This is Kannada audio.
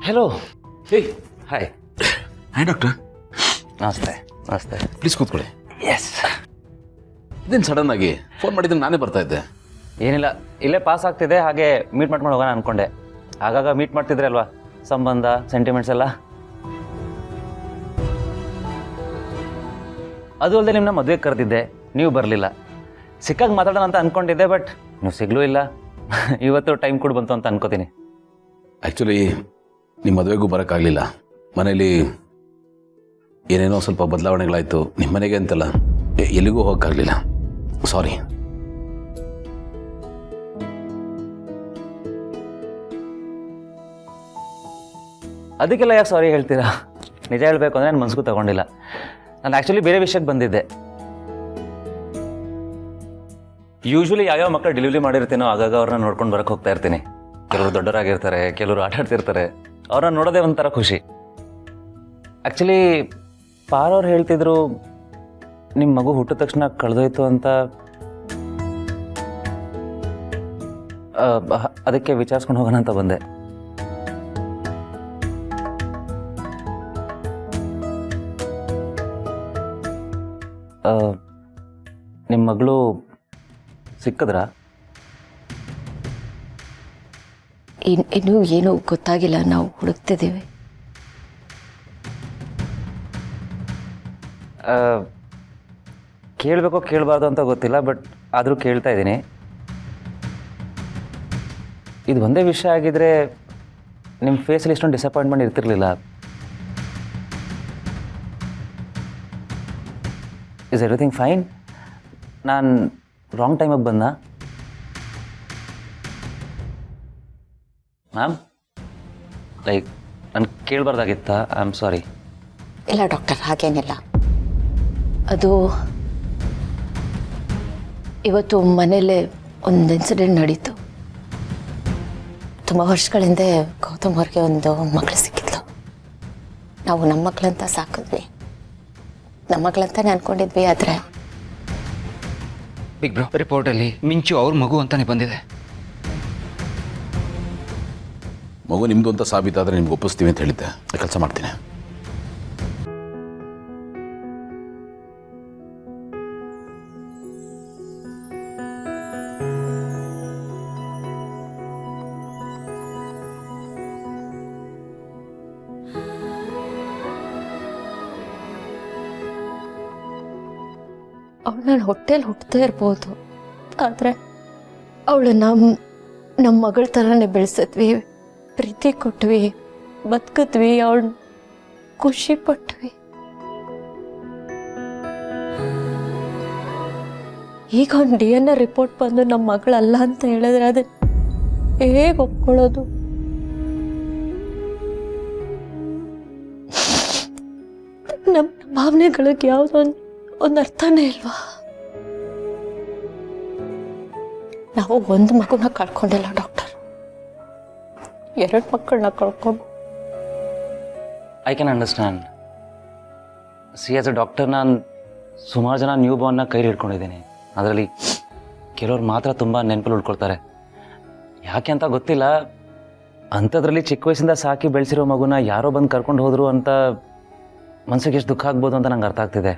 ಹೆಲೋ. ಹೇಯ್. ಹಾಯ್. Hi doctor. ನಮಸ್ತೆ. ನಮಸ್ತೆ. ಪ್ಲೀಸ್ ಕೂತ್ಕೊಳ್ಳಿ. ಎಸ್. ಇದೇನು ಸಡನ್ ಆಗಿ ಫೋನ್ ಮಾಡಿದ್ರೆ ನಾನೇ ಬರ್ತಾ ಇದ್ದೆ. ಏನಿಲ್ಲ, ಇಲ್ಲೇ ಪಾಸ್ ಆಗ್ತಿದೆ, ಹಾಗೆ ಮೀಟ್ ಮಾಡ್ಕೊಂಡು ಹೋಗೋಣ ಅಂದ್ಕೊಂಡೆ. ಆಗಾಗ ಮೀಟ್ ಮಾಡ್ತಿದ್ರೆ ಅಲ್ವಾ ಸಂಬಂಧ, ಸೆಂಟಿಮೆಂಟ್ಸ್ ಎಲ್ಲ. ಅದು ಅಲ್ಲದೆ ನಿಮ್ಮನ್ನ ಮದುವೆಗೆ ಕರೆದಿದ್ದೆ, ನೀವು ಬರಲಿಲ್ಲ. ಸಿಕ್ಕಾಗ ಮಾತಾಡೋಣ ಅಂತ ಅಂದ್ಕೊಂಡಿದ್ದೆ, ಬಟ್ ನೀವು ಸಿಗ್ಲೂ ಇಲ್ಲ. ಇವತ್ತು ಟೈಮ್ ಕೂಡ ಬಂತು ಅಂತ ಅನ್ಕೋತೀನಿ. ಆ್ಯಕ್ಚುಲಿ ನಿಮ್ಮ ಮದುವೆಗೂ ಬರೋಕ್ಕಾಗಲಿಲ್ಲ. ಮನೇಲಿ ಏನೇನೋ ಸ್ವಲ್ಪ ಬದಲಾವಣೆಗಳಾಯಿತು. ನಿಮ್ಮ ಮನೆಗೆ ಅಂತಲ್ಲ, ಎಲ್ಲಿಗೂ ಹೋಗೋಕ್ಕಾಗಲಿಲ್ಲ. ಸಾರಿ. ಅದಕ್ಕೆಲ್ಲ ಯಾಕೆ ಸಾರಿ ಹೇಳ್ತೀರಾ? ನಿಜ ಹೇಳಬೇಕು ಅಂದರೆ ನಾನು ಮನಸ್ಸಿಗೂ ತಗೊಂಡಿಲ್ಲ. ನಾನು ಆ್ಯಕ್ಚುಲಿ ಬೇರೆ ವಿಷಯಕ್ಕೆ ಬಂದಿದ್ದೆ. ಯೂಶ್ವಲಿ ಯಾವ್ಯಾವ ಮಕ್ಕಳು ಡೆಲಿವರಿ ಮಾಡಿರ್ತೀನೋ ಆಗಾಗ ಅವ್ರನ್ನ ನೋಡ್ಕೊಂಡು ಬರೋಕ್ಕೆ ಹೋಗ್ತಾ ಇರ್ತೀನಿ. ಕೆಲವರು ದೊಡ್ಡವರಾಗಿರ್ತಾರೆ, ಕೆಲವರು ಆಟಾಡ್ತಿರ್ತಾರೆ. ಅವ್ರನ್ನ ನೋಡೋದೇ ಒಂಥರ ಖುಷಿ. ಆ್ಯಕ್ಚುಲಿ ಪಾರವ್ರು ಹೇಳ್ತಿದ್ರು ನಿಮ್ಮ ಮಗು ಹುಟ್ಟಿದ ತಕ್ಷಣ ಕಳೆದೋಯ್ತು ಅಂತ. ಅದಕ್ಕೆ ವಿಚಾರಿಸ್ಕೊಂಡು ಹೋಗೋಣ ಅಂತ ಬಂದೆ. ನಿಮ್ಮ ಮಗಳು ಸಿಕ್ಕಿದ್ರಾ? ಇನ್ನೂ ಏನೂ ಗೊತ್ತಾಗಿಲ್ಲ, ನಾವು ಹುಡುಕ್ತಿದ್ದೀವಿ. ಕೇಳಬೇಕೋ ಕೇಳಬಾರ್ದು ಅಂತ ಗೊತ್ತಿಲ್ಲ, ಬಟ್ ಆದರೂ ಕೇಳ್ತಾ ಇದ್ದೀನಿ. ಇದು ಒಂದೇ ವಿಷಯ ಆಗಿದ್ದರೆ ನಿಮ್ಮ ಫೇಸಲ್ಲಿ ಇಷ್ಟೊಂದು ಡಿಸಪಾಯಿಂಟ್ಮೆಂಟ್ ಇರ್ತಿರ್ಲಿಲ್ಲ. Is everything fine? ನಾನು ರಾಂಗ್ ಟೈಮಿಗೆ ಬಂದ ಮ್ಯಾಮ್? ಲೈಕ್ ನಾನು ಕೇಳಬಾರ್ದಾಗಿತ್ತಾ? I am sorry. ಇಲ್ಲ ಡಾಕ್ಟರ್, ಹಾಗೇನಿಲ್ಲ. ಅದು ಇವತ್ತು ಮನೇಲೆ ಒಂದು ಇನ್ಸಿಡೆಂಟ್ ನಡೀತು. ತುಂಬ ವರ್ಷಗಳ ಹಿಂದೆ ಗೌತಮ್ ಅವ್ರಿಗೆ ಒಂದು ಮಗಳು ಸಿಕ್ಕಿದ್ಲು. ನಾವು ನಮ್ಮ ಮಕ್ಕಳಂತ ಸಾಕಿದ್ವಿ, ನಮ್ಮ ಮಕ್ಕಳಂತಾನೆ ಅಂದ್ಕೊಂಡಿದ್ವಿ. ಆದರೆ ಬಿಗ್ ಬ್ರೋ ರಿಪೋರ್ಟಲ್ಲಿ ಮಿಂಚು ಅವ್ರ ಮಗು ಅಂತಾನೆ ಬಂದಿದೆ. ಮಗು ನಿಮ್ಮದು ಅಂತ ಸಾಬೀತಾದರೆ ನಿಮ್ಗೆ ಒಪ್ಪಿಸ್ತೀವಿ ಅಂತ ಹೇಳಿದ್ದೆ. ಕೆಲಸ ಮಾಡ್ತೀನಿ. ಅವಳು ನನ್ನ ಹೊಟ್ಟೆಲಿ ಹುಟ್ಟದೇ ಇರ್ಬೋದು, ಆದರೆ ಅವಳು ನಮ್ಮ ಮಗಳ ಥರನೇ ಬೆಳೆಸಿದ್ವಿ, ಪ್ರೀತಿ ಕೊಟ್ವಿ, ಬದುಕಿದ್ವಿ, ಅವಳು ಖುಷಿ ಪಟ್ವಿ. ಈಗ ಒಂದು DNA ರಿಪೋರ್ಟ್ ಬಂದು ನಮ್ಮ ಮಗಳಲ್ಲ ಅಂತ ಹೇಳಿದ್ರೆ ಅದು ಹೇಗೆ ಒಪ್ಕೊಳ್ಳೋದು? ನಮ್ಮ ಭಾವನೆಗಳಿಗೆ ಯಾವುದೊಂದು ಅರ್ಥನೇ ಇಲ್ವಾ? ನಾವು ಒಂದು ಮಗುನ ಕಳ್ಕೊಂಡಿಲ್ಲ ಡಾಕ್ಟರ್, 2 ಮಕ್ಕಳನ್ನ ಕಳ್ಕೊಂಡು. I can understand. As A doctor ನಾನು ಸುಮಾರು ಜನ ನ್ಯೂ ಬಾರ್ನ್ನ ಕೈಲಿ ಹಿಡ್ಕೊಂಡಿದ್ದೀನಿ. ಅದರಲ್ಲಿ ಕೆಲವ್ರು ಮಾತ್ರ ತುಂಬ ನೆನಪಲ್ಲಿ ಉಳ್ಕೊಳ್ತಾರೆ. ಯಾಕೆ ಅಂತ ಗೊತ್ತಿಲ್ಲ. ಅಂಥದ್ರಲ್ಲಿ ಚಿಕ್ಕ ವಯಸ್ಸಿಂದ ಸಾಕಿ ಬೆಳೆಸಿರೋ ಮಗುನ ಯಾರೋ ಬಂದು ಕರ್ಕೊಂಡು ಹೋದರು ಅಂತ ಮನಸ್ಸಿಗೆ ಎಷ್ಟು ದುಃಖ ಆಗ್ಬೋದು ಅಂತ ನಂಗೆ ಅರ್ಥ ಆಗ್ತಿದೆ.